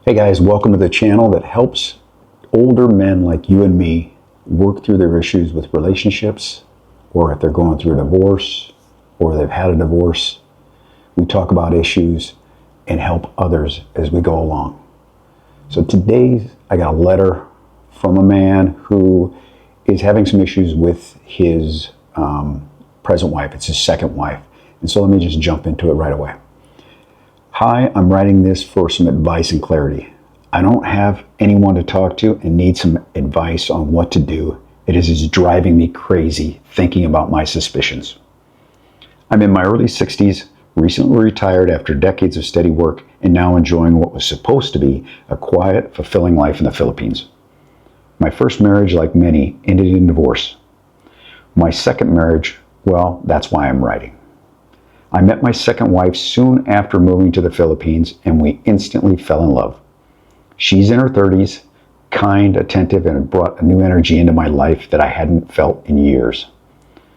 Hey guys, welcome to the channel that helps older men like you and me work through their issues with relationships, or if they're going through a divorce or they've had a divorce. We talk about issues and help others as we go along. So today I got a letter from a man who is having some issues with his present wife. It's his second wife. And so let me just jump into it right away. Hi, I'm writing this for some advice and clarity. I don't have anyone to talk to and need some advice on what to do. It is driving me crazy thinking about my suspicions. I'm in my early 60s, recently retired after decades of steady work, and now enjoying what was supposed to be a quiet, fulfilling life in the Philippines. My first marriage, like many, ended in divorce. My second marriage, well, that's why I'm writing. I met my second wife soon after moving to the Philippines, and we instantly fell in love. She's in her 30s, kind, attentive, and brought a new energy into my life that I hadn't felt in years.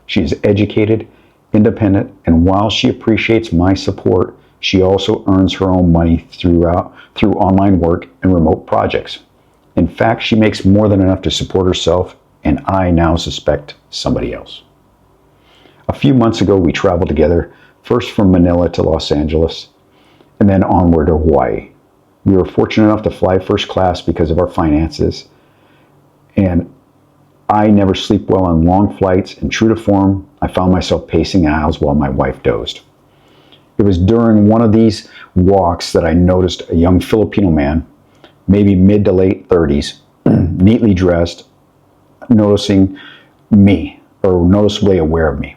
She is educated, independent, and while she appreciates my support, she also earns her own money through online work and remote projects. In fact, she makes more than enough to support herself, and I now suspect somebody else. A few months ago, we traveled together, first from Manila to Los Angeles, and then onward to Hawaii. We were fortunate enough to fly first class because of our finances, and I never sleep well on long flights, and true to form, I found myself pacing aisles while my wife dozed. It was during one of these walks that I noticed a young Filipino man, maybe mid to late 30s, neatly dressed, noticing me, or noticeably aware of me.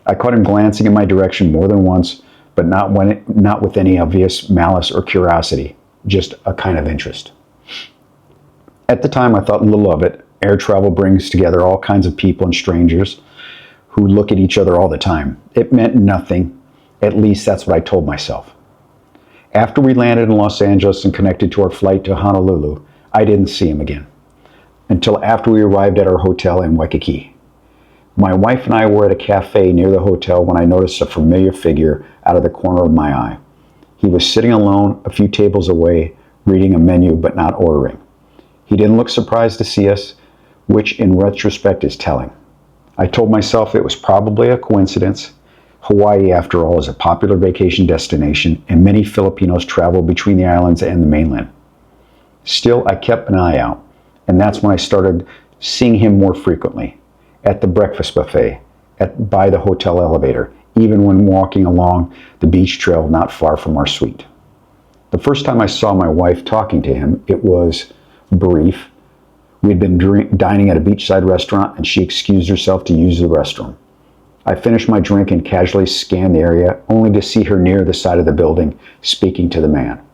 I caught him glancing in my direction more than once, but not with any obvious malice or curiosity, just a kind of interest. At the time, I thought little of it. Air travel brings together all kinds of people and strangers who look at each other all the time. It meant nothing. At least that's what I told myself. After we landed in Los Angeles and connected to our flight to Honolulu, I didn't see him again until after we arrived at our hotel in Waikiki. My wife and I were at a cafe near the hotel when I noticed a familiar figure out of the corner of my eye. He was sitting alone a few tables away, reading a menu but not ordering. He didn't look surprised to see us, which in retrospect is telling. I told myself it was probably a coincidence. Hawaii, after all, is a popular vacation destination, and many Filipinos travel between the islands and the mainland. Still, I kept an eye out, and that's when I started seeing him more frequently. At the breakfast buffet, by the hotel elevator, even when walking along the beach trail not far from our suite. The first time I saw my wife talking to him, it was brief. We had been dining at a beachside restaurant, and she excused herself to use the restroom. I finished my drink and casually scanned the area, only to see her near the side of the building, speaking to the man.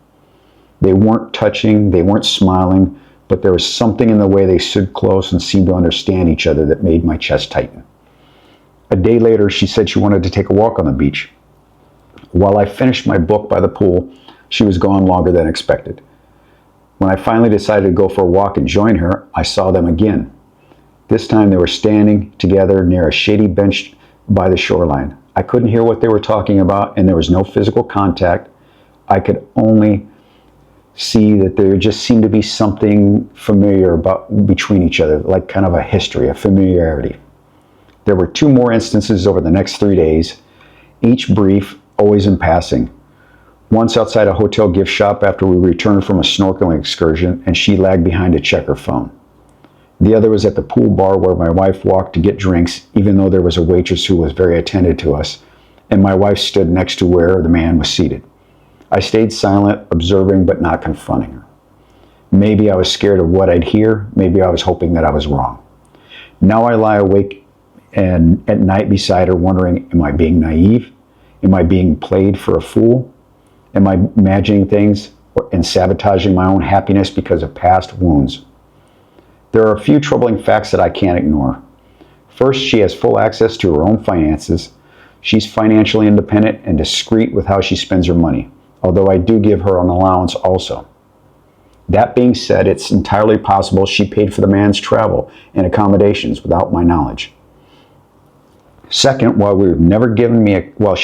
They weren't touching, they weren't smiling, but there was something in the way they stood close and seemed to understand each other that made my chest tighten. A day later, she said she wanted to take a walk on the beach. While I finished my book by the pool, she was gone longer than expected. When I finally decided to go for a walk and join her, I saw them again. This time they were standing together near a shady bench by the shoreline. I couldn't hear what they were talking about, and there was no physical contact. I could only see that there just seemed to be something familiar between each other, like kind of a history, a familiarity. There were two more instances over the next 3 days, each brief, always in passing. Once outside a hotel gift shop after we returned from a snorkeling excursion, and she lagged behind to check her phone. The other was at the pool bar where my wife walked to get drinks, even though there was a waitress who was very attentive to us, and my wife stood next to where the man was seated. I stayed silent, observing but not confronting her. Maybe I was scared of what I'd hear. Maybe I was hoping that I was wrong. Now I lie awake and at night beside her, wondering, am I being naive? Am I being played for a fool? Am I imagining things and sabotaging my own happiness because of past wounds? There are a few troubling facts that I can't ignore. First, she has full access to her own finances. She's financially independent and discreet with how she spends her money, although I do give her an allowance also. That being said, it's entirely possible she paid for the man's travel and accommodations without my knowledge. Second, while she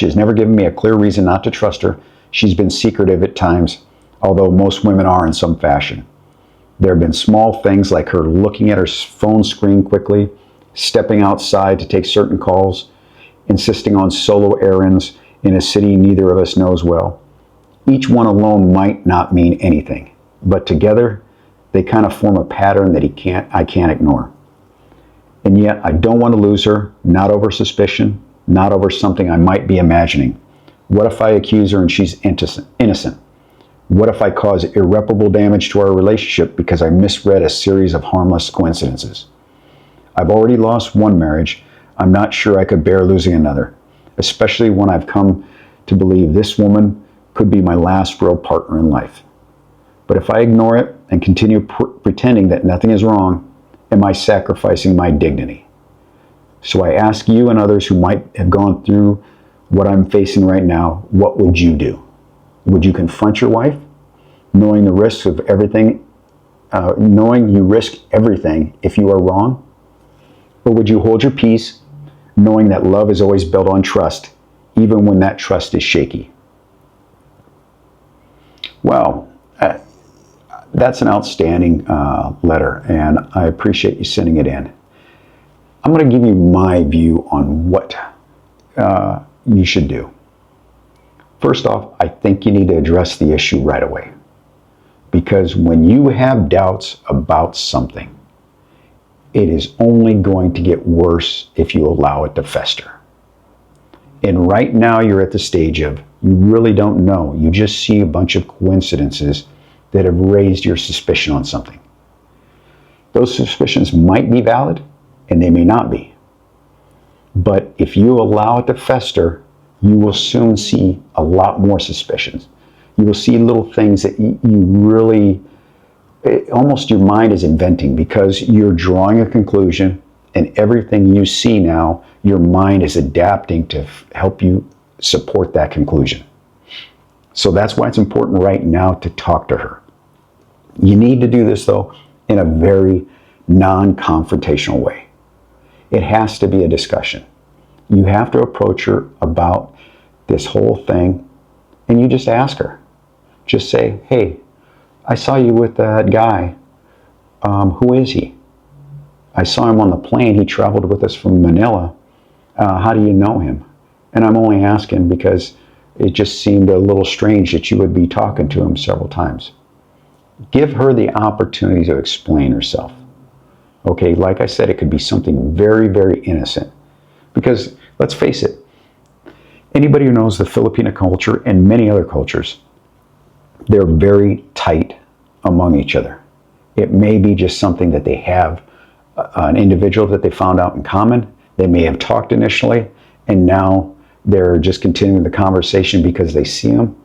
has never given me a clear reason not to trust her, she's been secretive at times although most women are in some fashion. There have been small things like her looking at her phone screen quickly, stepping outside to take certain calls, insisting on solo errands in a city neither of us knows well. Each one alone might not mean anything, but together they kind of form a pattern that I can't ignore. And yet I don't want to lose her, not over suspicion, not over something I might be imagining. What if I accuse her and she's innocent? What if I cause irreparable damage to our relationship because I misread a series of harmless coincidences? I've already lost one marriage. I'm not sure I could bear losing another, especially when I've come to believe this woman could be my last real partner in life. But if I ignore it and continue pretending that nothing is wrong, am I sacrificing my dignity? So I ask you and others who might have gone through what I'm facing right now, what would you do? Would you confront your wife, knowing the risks of everything, knowing you risk everything if you are wrong? Or would you hold your peace, knowing that love is always built on trust, even when that trust is shaky? Well, that's an outstanding letter, and I appreciate you sending it in. I'm going to give you my view on what you should do. First off, I think you need to address the issue right away. Because when you have doubts about something, it is only going to get worse if you allow it to fester. And right now you're at the stage of you really don't know. You just see a bunch of coincidences that have raised your suspicion on something. Those suspicions might be valid and they may not be. But if you allow it to fester, you will soon see a lot more suspicions. You will see little things that you really, almost your mind is inventing because you're drawing a conclusion, and everything you see now, your mind is adapting to help you support that conclusion. So that's why it's important right now to talk to her. You need to do this, though, in a very non-confrontational way. It has to be a discussion. You have to approach her about this whole thing, and you just ask her. Just say, hey, I saw you with that guy. Who is he? I saw him on the plane. He traveled with us from Manila. How do you know him? And I'm only asking because it just seemed a little strange that you would be talking to him several times. Give her the opportunity to explain herself. Okay, like I said, it could be something very, very innocent. Because let's face it, anybody who knows the Filipino culture and many other cultures, they're very tight among each other. It may be just something that they have, an individual that they found out in common. They may have talked initially, and now they're just continuing the conversation because they see them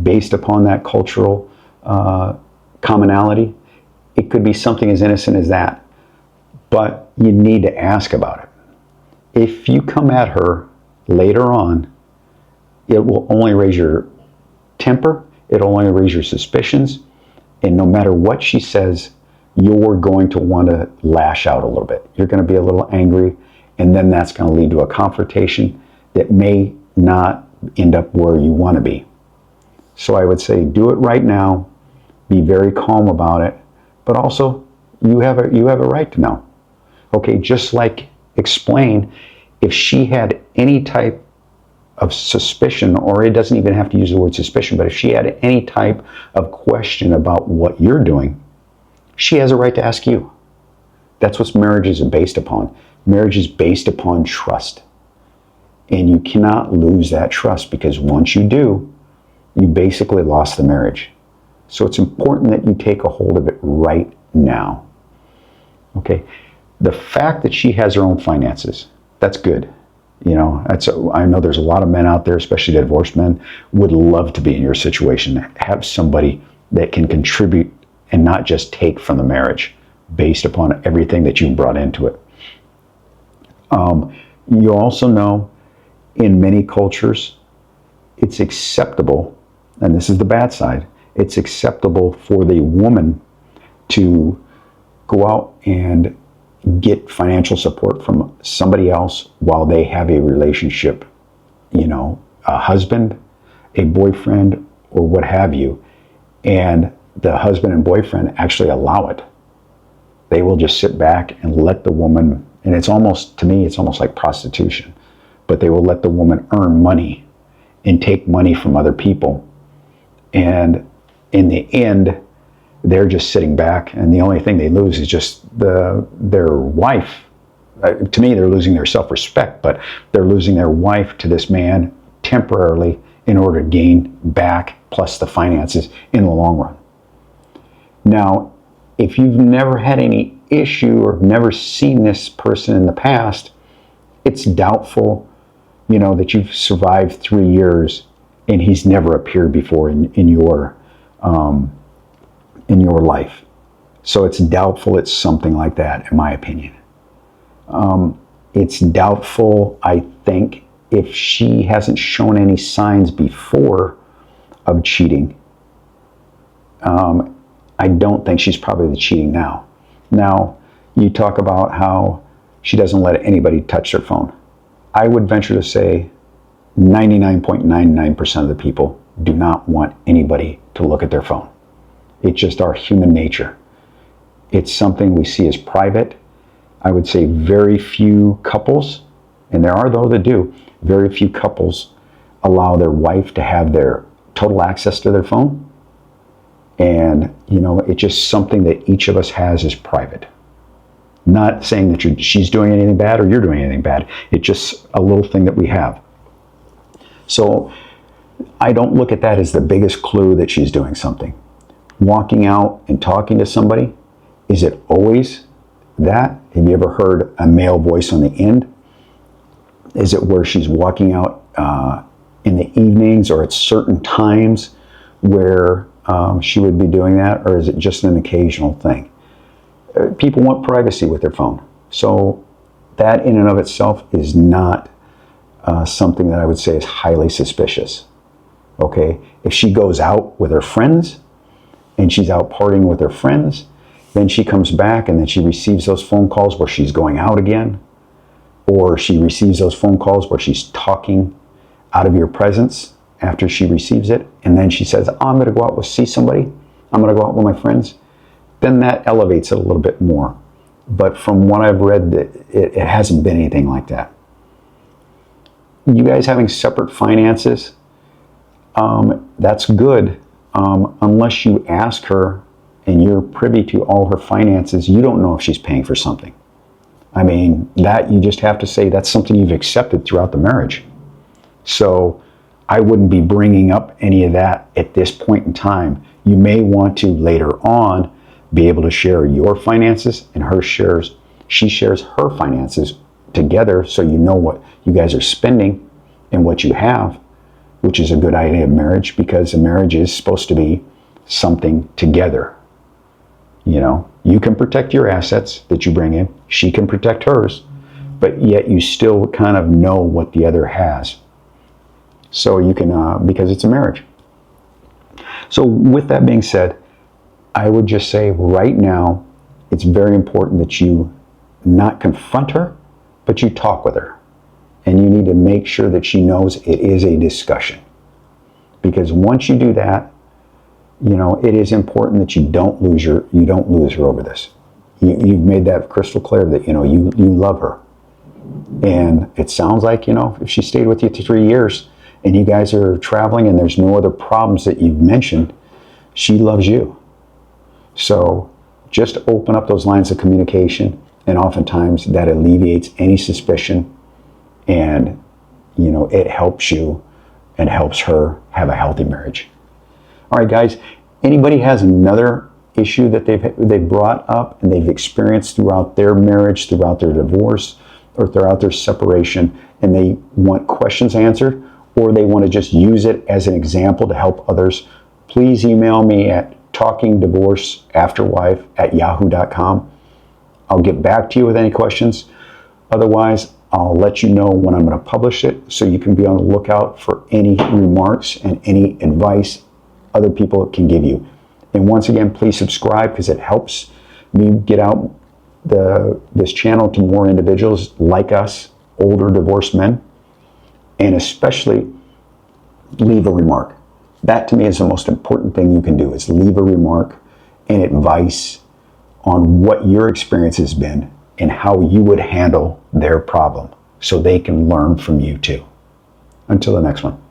based upon that cultural commonality. It could be something as innocent as that, but you need to ask about it. If you come at her later on, it will only raise your temper, it'll only raise your suspicions, and no matter what she says, you're going to want to lash out a little bit. You're going to be a little angry, and then that's going to lead to a confrontation that may not end up where you want to be. So I would say do it right now, be very calm about it, but also you have a right to know. Okay, just like explain if she had any type of suspicion, or it doesn't even have to use the word suspicion, but if she had any type of question about what you're doing, she has a right to ask you. That's what marriage is based upon. Marriage is based upon trust. And you cannot lose that trust, because once you do, you basically lost the marriage. So it's important that you take a hold of it right now. Okay, the fact that she has her own finances, that's good. You know, I know there's a lot of men out there, especially divorced men, would love to be in your situation, have somebody that can contribute and not just take from the marriage based upon everything that you brought into it. You also know in many cultures, it's acceptable, and this is the bad side, it's acceptable for the woman to go out and get financial support from somebody else while they have a relationship, you know, a husband, a boyfriend, or what have you. and the husband and boyfriend actually allow it. They will just sit back and let the woman, and it's almost, to me, it's almost like prostitution, but they will let the woman earn money and take money from other people. And in the end, they're just sitting back, and the only thing they lose is just their wife. To me, they're losing their self-respect, but they're losing their wife to this man temporarily in order to gain back plus the finances in the long run. Now, if you've never had any issue or never seen this person in the past, it's doubtful, that you've survived 3 years and he's never appeared before in your life. So it's doubtful it's something like that, in my opinion. It's doubtful, I think, if she hasn't shown any signs before of cheating. I don't think she's probably cheating now. Now, you talk about how she doesn't let anybody touch their phone. I would venture to say 99.99% of the people do not want anybody to look at their phone. It's just our human nature. It's something we see as private. I would say very few couples, and there are those that do, very few couples allow their wife to have their total access to their phone. And, it's just something that each of us has as private. Not saying that she's doing anything bad or you're doing anything bad. It's just a little thing that we have. So I don't look at that as the biggest clue that she's doing something. Walking out and talking to somebody, is it always that? Have you ever heard a male voice on the end? Is it where she's walking out in the evenings or at certain times where she would be doing that, or is it just an occasional thing? People want privacy with their phone. So that in and of itself is not something that I would say is highly suspicious. Okay, if she goes out with her friends and she's out partying with her friends, then she comes back and then she receives those phone calls where she's going out again, or she receives those phone calls where she's talking out of your presence after she receives it, and then she says, I'm going to go out and see somebody, I'm going to go out with my friends, then that elevates it a little bit more. But from what I've read, it hasn't been anything like that. You guys having separate finances, that's good, unless you ask her and you're privy to all her finances. You don't know if she's paying for something. I mean, that you just have to say that's something you've accepted throughout the marriage. So I wouldn't be bringing up any of that at this point in time. You may want to later on be able to share your finances and she shares her finances together, so you know what you guys are spending and what you have, which is a good idea of marriage, because a marriage is supposed to be something together. You can protect your assets that you bring in, she can protect hers, but yet you still kind of know what the other has. So you can, because it's a marriage. So with that being said, I would just say right now, it's very important that you not confront her, but you talk with her. And you need to make sure that she knows it is a discussion. Because once you do that, it is important that you don't lose her over this. You've made that crystal clear that, you love her. And it sounds like, if she stayed with you for 3 years, and you guys are traveling and there's no other problems that you've mentioned, she loves you. So just open up those lines of communication, and oftentimes that alleviates any suspicion, and it helps you and helps her have a healthy marriage. All right, guys, anybody has another issue that they've brought up and they've experienced throughout their marriage, throughout their divorce, or throughout their separation, and they want questions answered, or they want to just use it as an example to help others, please email me at talkingdivorceafterwife@yahoo.com. I'll get back to you with any questions. Otherwise, I'll let you know when I'm going to publish it, so you can be on the lookout for any remarks and any advice other people can give you. And once again, please subscribe, because it helps me get out this channel to more individuals like us, older divorced men. And especially leave a remark. That to me is the most important thing you can do, is leave a remark and advice on what your experience has been and how you would handle their problem so they can learn from you too. Until the next one.